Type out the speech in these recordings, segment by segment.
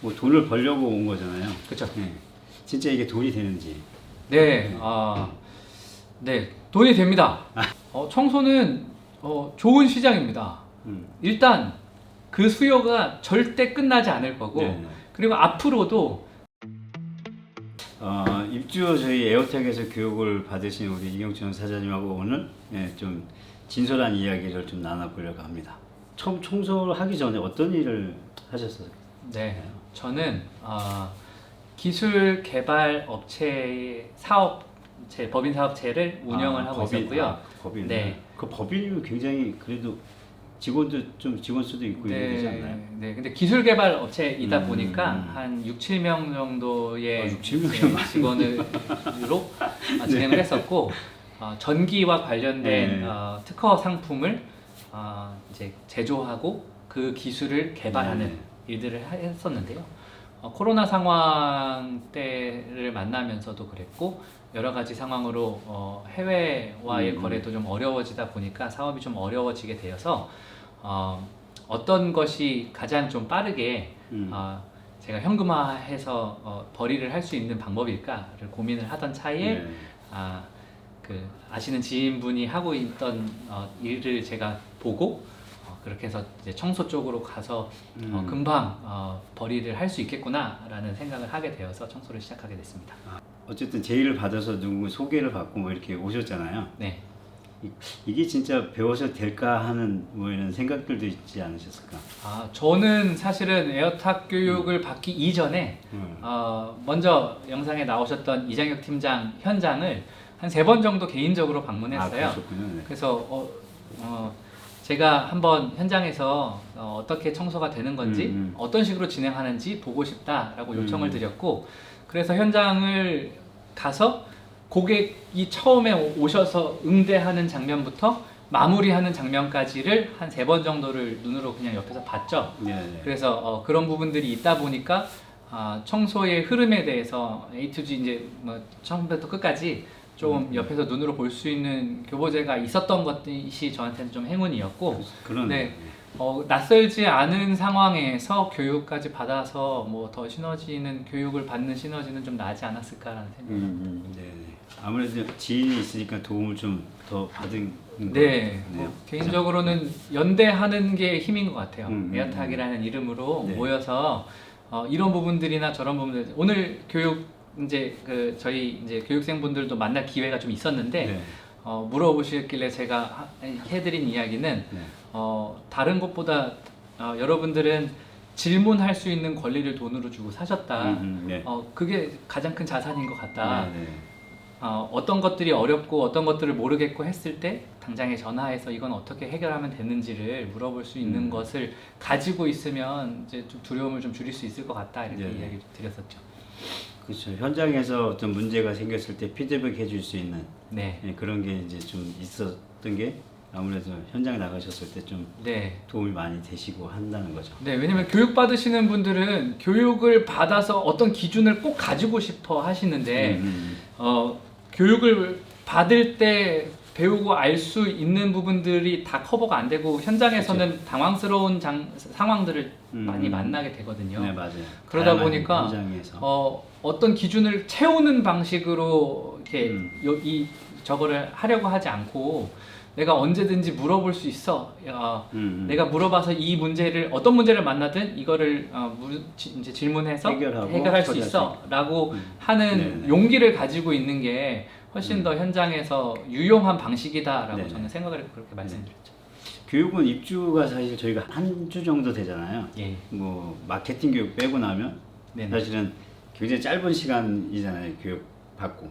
뭐 돈을 벌려고 온 거잖아요. 그렇죠. 네. 진짜 이게 돈이 되는지. 네, 네, 돈이 됩니다. 청소는 좋은 시장입니다. 일단 그 수요가 절대 끝나지 않을 거고, 네. 그리고 앞으로도 입주 저희 에어텍에서 교육을 받으신 우리 이경춘 사장님하고 오늘 좀 진솔한 이야기를 좀 나눠보려고 합니다. 처음 청소를 하기 전에 어떤 일을 하셨어요? 네, 저는 기술 개발 업체 법인 사업체를 운영을 하고 있었고요. 법인. 네. 그 법인이면 굉장히 그래도 직원 수도 있고 이래야 되지 않나요? 네, 근데 기술 개발 업체이다 보니까 한 6, 7명 정도의 6, 7명이면 직원으로 진행을 했었고, 전기와 관련된 특허 상품을 이제 제조하고 그 기술을 개발하는 일들을 했었는데요. 코로나 상황 때를 만나면서도 그랬고, 여러 가지 상황으로 해외와의 거래도 좀 어려워지다 보니까 사업이 좀 어려워지게 되어서 어떤 것이 가장 좀 빠르게 제가 현금화해서 벌이를 할 수 있는 방법일까를 고민을 하던 차에 아시는 지인분이 하고 있던 일을 제가 보고 그렇게 해서 이제 청소 쪽으로 가서 금방 벌이를 할 수 있겠구나라는 생각을 하게 되어서 청소를 시작하게 됐습니다. 어쨌든 제의를 받아서 누구 소개를 받고 뭐 이렇게 오셨잖아요. 네. 이게 진짜 배워서 될까 하는 뭐 이런 생각들도 있지 않으셨을까? 저는 사실은 에어탁 교육을 받기 이전에 먼저 영상에 나오셨던 이장혁 팀장 현장을 한 3번 정도 개인적으로 방문했어요. 그러셨군요. 네. 그래서 제가 한번 현장에서 어떻게 청소가 되는 건지 어떤 식으로 진행하는지 보고 싶다라고 요청을 드렸고, 그래서 현장을 가서 고객이 처음에 오셔서 응대하는 장면부터 마무리하는 장면까지를 한 3번 정도를 눈으로 그냥 옆에서 봤죠. 네. 그래서 그런 부분들이 있다 보니까 청소의 흐름에 대해서 A to G 이제 뭐 처음부터 끝까지 좀 옆에서 눈으로 볼 수 있는 교보제가 있었던 것이 저한테는 좀 행운이었고, 네, 낯설지 않은 상황에서 교육까지 받아서 뭐 더 시너지는 교육을 받는 시너지는 좀 나지 않았을까라는 생각이 네. 아무래도 지인이 있으니까 도움을 좀 더 받은 네, 개인적으로는 연대하는 게 힘인 것 같아요. 에어탁이라는 이름으로 네. 모여서 이런 부분들이나 저런 부분들, 오늘 교육 이제 저희 이제 교육생분들도 만날 기회가 좀 있었는데 물어보셨길래 제가 해드린 이야기는 다른 것보다 여러분들은 질문할 수 있는 권리를 돈으로 주고 사셨다. 그게 가장 큰 자산인 것 같다. 어떤 것들이 어렵고 어떤 것들을 모르겠고 했을 때 당장에 전화해서 이건 어떻게 해결하면 되는지를 물어볼 수 있는 것을 가지고 있으면 이제 좀 두려움을 좀 줄일 수 있을 것 같다, 이렇게 이야기를 드렸었죠. 그렇죠. 현장에서 어떤 문제가 생겼을 때 피드백 해줄 수 있는 그런 게 이제 좀 있었던 게 아무래도 현장에 나가셨을 때 좀 도움이 많이 되시고 한다는 거죠. 네, 왜냐면 교육 받으시는 분들은 교육을 받아서 어떤 기준을 꼭 가지고 싶어 하시는데 교육을 받을 때 배우고 알 수 있는 부분들이 다 커버가 안 되고 현장에서는 당황스러운 상황들을 많이 만나게 되거든요. 네, 맞아요. 그러다 보니까 현장에서. 어떤 기준을 채우는 방식으로 이렇게 저거를 하려고 하지 않고 내가 언제든지 물어볼 수 있어. 내가 물어봐서 이 문제를 어떤 문제를 만나든 이거를 이제 질문해서 해결할 수 있어라고 하는 용기를 가지고 있는 게 훨씬 더 현장에서 유용한 방식이다라고 저는 생각을 그렇게 말씀드렸죠. 교육은 입주가 사실 저희가 한 주 정도 되잖아요. 뭐 마케팅 교육 빼고 나면 사실은 굉장히 짧은 시간이잖아요. 교육 받고.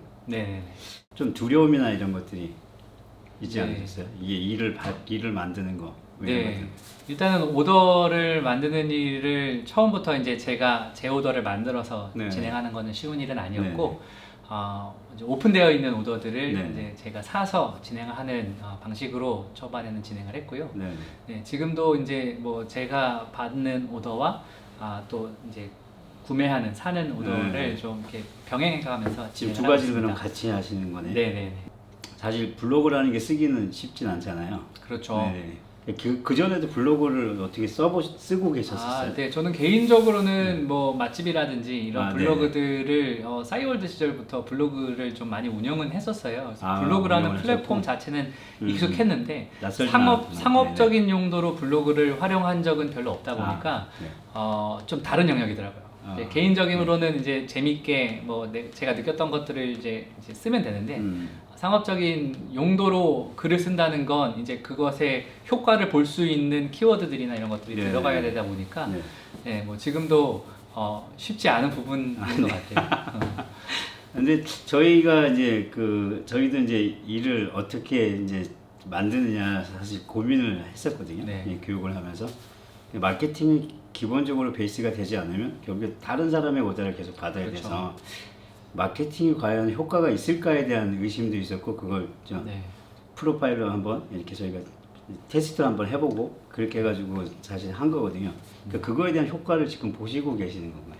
좀 두려움이나 이런 것들이 있지 않으셨어요? 이게 일을 만드는 거. 일단은 오더를 만드는 일을 처음부터 이제 제가 제 오더를 만들어서 진행하는 거는 쉬운 일은 아니었고, 이제 오픈되어 있는 오더들을 이제 제가 사서 진행하는 방식으로 초반에는 진행을 했고요. 지금도 이제 뭐 제가 받는 오더와 또 이제 구매하는 사는 오더를 좀 이렇게 병행해가면서 지금 진행을 두 가지를 그럼 같이 하시는 거네. 사실 블로그라는 게 쓰기는 쉽진 않잖아요. 그렇죠. 그 전에도 블로그를 어떻게 쓰고 계셨었어요? 네, 저는 개인적으로는 뭐 맛집이라든지 이런 네. 블로그들을 싸이월드 시절부터 블로그를 좀 많이 운영은 했었어요. 그래서 블로그라는 플랫폼 자체는 익숙했는데 상업적인 용도로 블로그를 활용한 적은 별로 없다 보니까 좀 다른 영역이더라고요. 개인적으로는 이제 재밌게 뭐 제가 느꼈던 것들을 이제 쓰면 되는데 상업적인 용도로 글을 쓴다는 건 이제 그것의 효과를 볼 수 있는 키워드들이나 이런 것들이 들어가야 되다 보니까 뭐 지금도 쉽지 않은 부분인 것 같아요. 근데 저희가 이제 저희도 이제 일을 어떻게 이제 만드느냐 사실 고민을 했었거든요. 교육을 하면서 마케팅이 기본적으로 베이스가 되지 않으면 결국에 다른 사람의 오더를 계속 받아야 돼서 마케팅이 과연 효과가 있을까에 대한 의심도 있었고 그걸 프로파일로 한번 이렇게 저희가 테스트를 한번 해보고 그렇게 해가지고 사실 한 거거든요. 그러니까 그거에 대한 효과를 지금 보시고 계시는 건가요?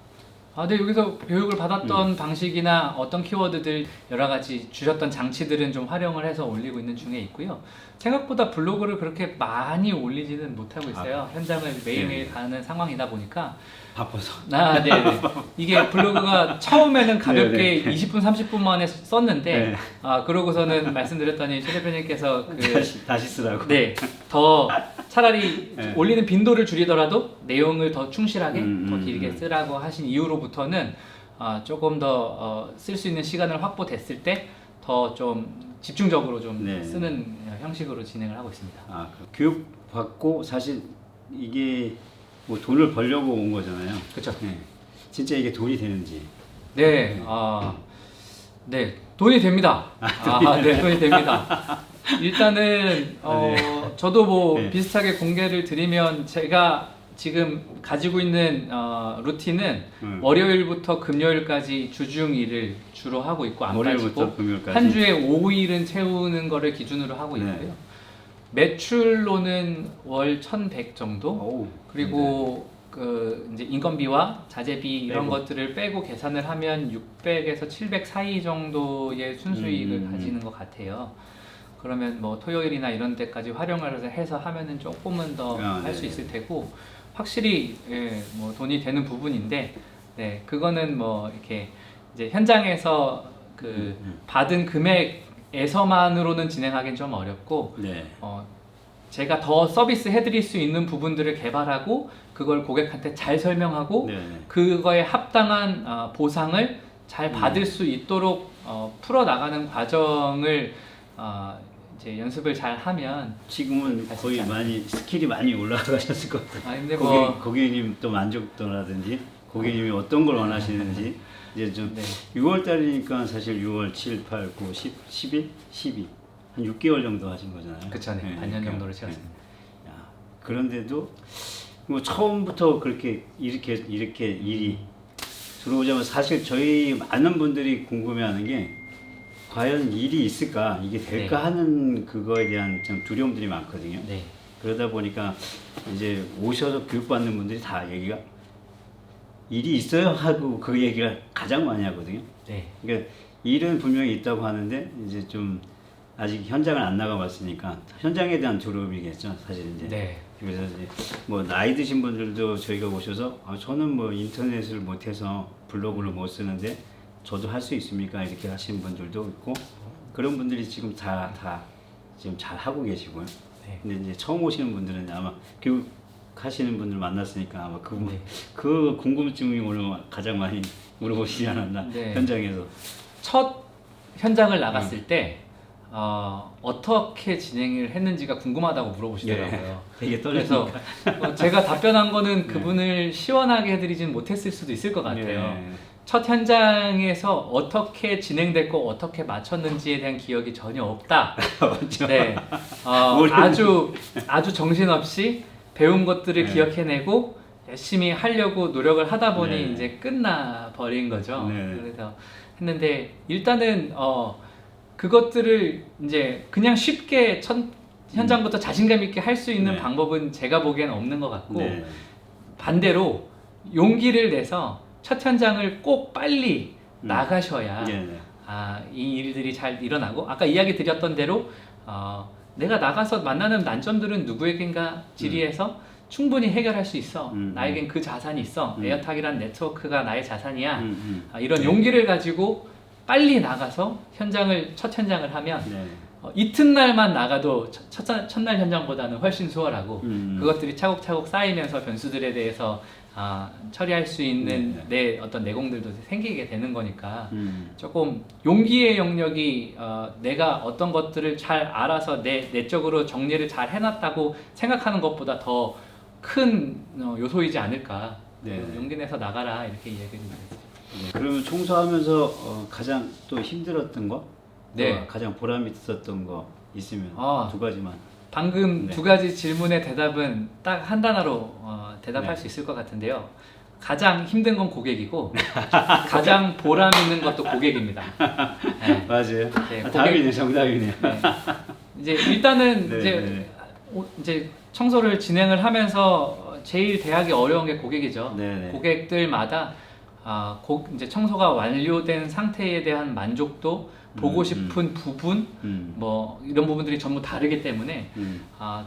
네, 여기서 교육을 받았던 방식이나 어떤 키워드들 여러 가지 주셨던 장치들은 좀 활용을 해서 올리고 있는 중에 있고요. 생각보다 블로그를 그렇게 많이 올리지는 못하고 있어요. 현장을 매일매일 가는 상황이다 보니까 바빠서. 네. 이게 블로그가 처음에는 가볍게 20분, 30분 만에 썼는데 그러고서는 말씀드렸더니 최 대표님께서 다시 쓰라고. 더 차라리 올리는 빈도를 줄이더라도 내용을 더 충실하게 더 길게 쓰라고 하신 이후로부터는 조금 더 쓸 수 있는 시간을 확보됐을 때 더 좀 집중적으로 좀 쓰는 형식으로 진행을 하고 있습니다. 교육 받고 사실 이게 뭐 돈을 벌려고 온 거잖아요. 그렇죠. 진짜 이게 돈이 되는지. 돈이 됩니다. 돈이 됩니다. 일단은 저도 뭐 비슷하게 공개를 드리면 제가 지금 가지고 있는 루틴은 월요일부터 금요일까지 주중 일을 주로 하고 있고 안 빠지고 한 주에 5일은 채우는 거를 기준으로 하고 있고요. 매출로는 월 1,100 정도. 그리고 이제 인건비와 자재비 이런 것들을 빼고 계산을 하면 600에서 700 사이 정도의 순수익을 가지는 것 같아요. 그러면 뭐 토요일이나 이런 데까지 활용을 해서 하면은 조금은 더 할 수 있을 테고 확실히 뭐 돈이 되는 부분인데 그거는 뭐 이렇게 이제 현장에서 받은 금액에서만으로는 진행하기는 좀 어렵고 제가 더 서비스 해드릴 수 있는 부분들을 개발하고 그걸 고객한테 잘 설명하고 그거에 합당한 보상을 잘 받을 수 있도록 풀어나가는 과정을 이제 연습을 잘 하면 지금은 거의 많이 스킬이 많이 올라가셨을 것 같아요. 근데 고객님 또 만족도라든지 고객님이 어떤 걸 원하시는지 이제 좀 6월 달이니까 사실 6월, 7, 8, 9, 10, 11, 12 한 6개월 정도 하신 거잖아요. 그쵸, 반년 정도를 채웠습니다. 그런데도 뭐 처음부터 그렇게 이렇게 일이 들어오자면 사실 저희 많은 분들이 궁금해하는 게 과연 일이 있을까, 이게 될까 하는 그거에 대한 좀 두려움들이 많거든요. 그러다 보니까 이제 오셔서 교육받는 분들이 다 얘기가 일이 있어요 하고 그 얘기를 가장 많이 하거든요. 그러니까 일은 분명히 있다고 하는데 이제 좀 아직 현장을 안 나가봤으니까 현장에 대한 두려움이겠죠, 사실 이제. 그래서 이제 뭐 나이 드신 분들도 저희가 오셔서 저는 뭐 인터넷을 못해서 블로그를 못 쓰는데 저도 할 수 있습니까? 이렇게 하시는 분들도 있고 그런 분들이 지금 다 지금 잘 하고 계시고요. 근데 이제 처음 오시는 분들은 아마 교육하시는 분들 만났으니까 아마 그 궁금증이 오늘 가장 많이 물어보시지 않았나 현장에서. 첫 현장을 나갔을 때 어떻게 진행을 했는지가 궁금하다고 물어보시더라고요. 되게 그래서 제가 답변한 거는 그분을 시원하게 해드리진 못했을 수도 있을 것 같아요. 첫 현장에서 어떻게 진행됐고 어떻게 맞췄는지에 대한 기억이 전혀 없다. 아주 정신없이 배운 것들을 기억해내고 열심히 하려고 노력을 하다 보니 이제 끝나 버린 거죠. 그래서 했는데 일단은 그것들을 이제 그냥 쉽게 현장부터 자신감 있게 할 수 있는 방법은 제가 보기엔 없는 것 같고 반대로 용기를 내서 첫 현장을 꼭 빨리 나가셔야 이 일들이 잘 일어나고 아까 이야기 드렸던 대로 내가 나가서 만나는 난점들은 누구에겐가 질의해서 충분히 해결할 수 있어. 나에겐 그 자산이 있어. 에어탁이란 네트워크가 나의 자산이야. 이런 용기를 가지고 빨리 나가서 첫 현장을 하면 네. 이튿날만 나가도 첫날 현장보다는 훨씬 수월하고 그것들이 차곡차곡 쌓이면서 변수들에 대해서 처리할 수 있는 내 어떤 내공들도 생기게 되는 거니까 조금 용기의 영역이 내가 어떤 것들을 잘 알아서 내적으로 정리를 잘 해놨다고 생각하는 것보다 더 큰 요소이지 않을까. 네. 용기 내서 나가라 이렇게 이야기를 드렸습니다. 네. 그러면 청소하면서 가장 또 힘들었던 거? 네. 가장 보람이 있었던 거 있으면 두 가지만. 방금 네. 두 가지 질문의 대답은 딱 한 단어로 대답할 네. 수 있을 것 같은데요. 가장 힘든 건 고객이고 가장 보람 있는 것도 고객입니다. 네. 맞아요. 네, 답이네, 정답이네요. 네. 이제 일단은 네, 이제 청소를 진행을 하면서 제일 대하기 어려운 게 고객이죠. 네. 고객들마다 이제 청소가 완료된 상태에 대한 만족도, 보고 싶은 부분, 뭐 이런 부분들이 전부 다르기 때문에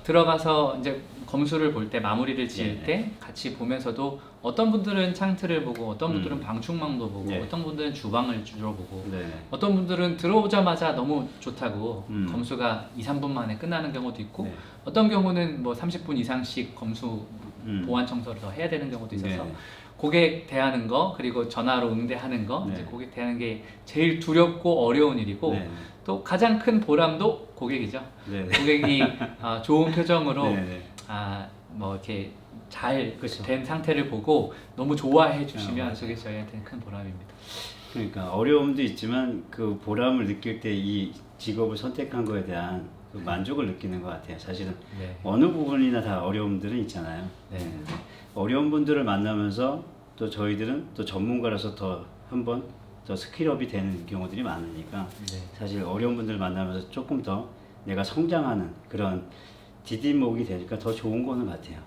들어가서 이제 검수를 볼 때, 마무리를 지을 때 같이 보면서도 어떤 분들은 창틀을 보고, 어떤 분들은 방충망도 보고, 어떤 분들은 주방을 주로 보고, 어떤 분들은 들어오자마자 너무 좋다고 검수가 2-3분 만에 끝나는 경우도 있고, 어떤 경우는 뭐 30분 이상씩 검수 보완 청소를 더 해야 되는 경우도 있어서 고객 대하는 거, 그리고 전화로 응대하는 거, 이제 고객 대하는 게 제일 두렵고 어려운 일이고, 또 가장 큰 보람도 고객이죠. 고객이 좋은 표정으로 뭐 이렇게 잘 된 상태를 보고 너무 좋아해 주시면 그게 저희한테는 큰 보람입니다. 그러니까 어려움도 있지만 그 보람을 느낄 때 이 직업을 선택한 거에 대한 그 만족을 느끼는 것 같아요. 사실은 어느 부분이나 다 어려움들은 있잖아요. 어려운 분들을 만나면서 또 저희들은 또 전문가라서 더 한번 더 스킬업이 되는 경우들이 많으니까 사실 어려운 분들 만나면서 조금 더 내가 성장하는 그런 디딤목이 되니까 더 좋은 거는 같아요.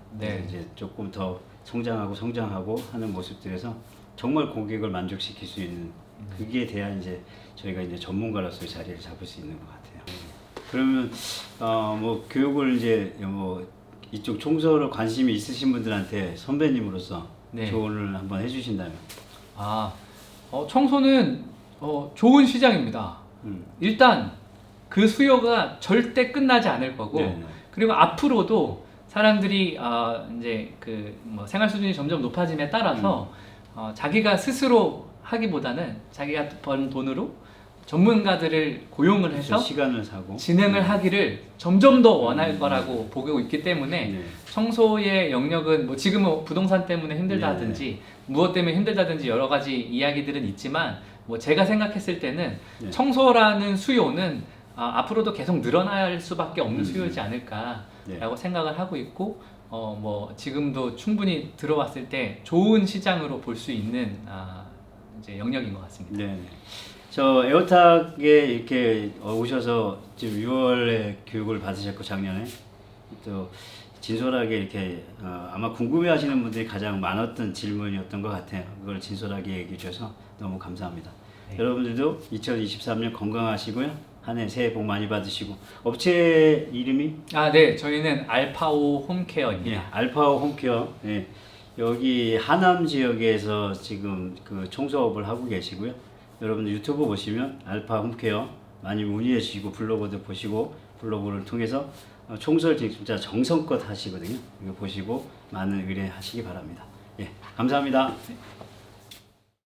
이제 조금 더 성장하고 하는 모습들에서 정말 고객을 만족시킬 수 있는 그게 돼야 이제 저희가 이제 전문가로서의 자리를 잡을 수 있는 것 같아요. 그러면 뭐 교육을 이제 뭐 이쪽 청소를 관심이 있으신 분들한테 선배님으로서 조언을 한번 해주신다면? 청소는 좋은 시장입니다. 일단 그 수요가 절대 끝나지 않을 거고, 그리고 앞으로도 사람들이 이제 그 뭐 생활 수준이 점점 높아짐에 따라서 자기가 스스로 하기보다는 자기가 번 돈으로 전문가들을 고용을 해서 시간을 사고 진행을 하기를 점점 더 원할 거라고 보고 있기 때문에 청소의 영역은 뭐 지금은 부동산 때문에 힘들다든지 무엇 때문에 힘들다든지 여러 가지 이야기들은 있지만, 뭐 제가 생각했을 때는 청소라는 수요는 앞으로도 계속 늘어날 수밖에 없는 수요이지 않을까라고 생각을 하고 있고, 뭐 지금도 충분히 들어왔을 때 좋은 시장으로 볼 수 있는 이제 영역인 것 같습니다. 저 에어탁에 이렇게 오셔서 지금 6월에 교육을 받으셨고 작년에 또 진솔하게 이렇게 아마 궁금해하시는 분들이 가장 많았던 질문이었던 것 같아요. 그걸 진솔하게 얘기해 주셔서 너무 감사합니다. 여러분들도 2023년 건강하시고요. 한 해 새해 복 많이 받으시고. 업체 이름이? 네, 저희는 알파오 홈케어입니다. 알파오 홈케어. 여기 하남 지역에서 지금 그 청소업을 하고 계시고요. 여러분들 유튜브 보시면 알파 홈케어 많이 문의해 주시고 블로그도 보시고 블로그를 통해서 청소를 진짜 정성껏 하시거든요. 이거 보시고 많은 의뢰하시기 바랍니다. 감사합니다.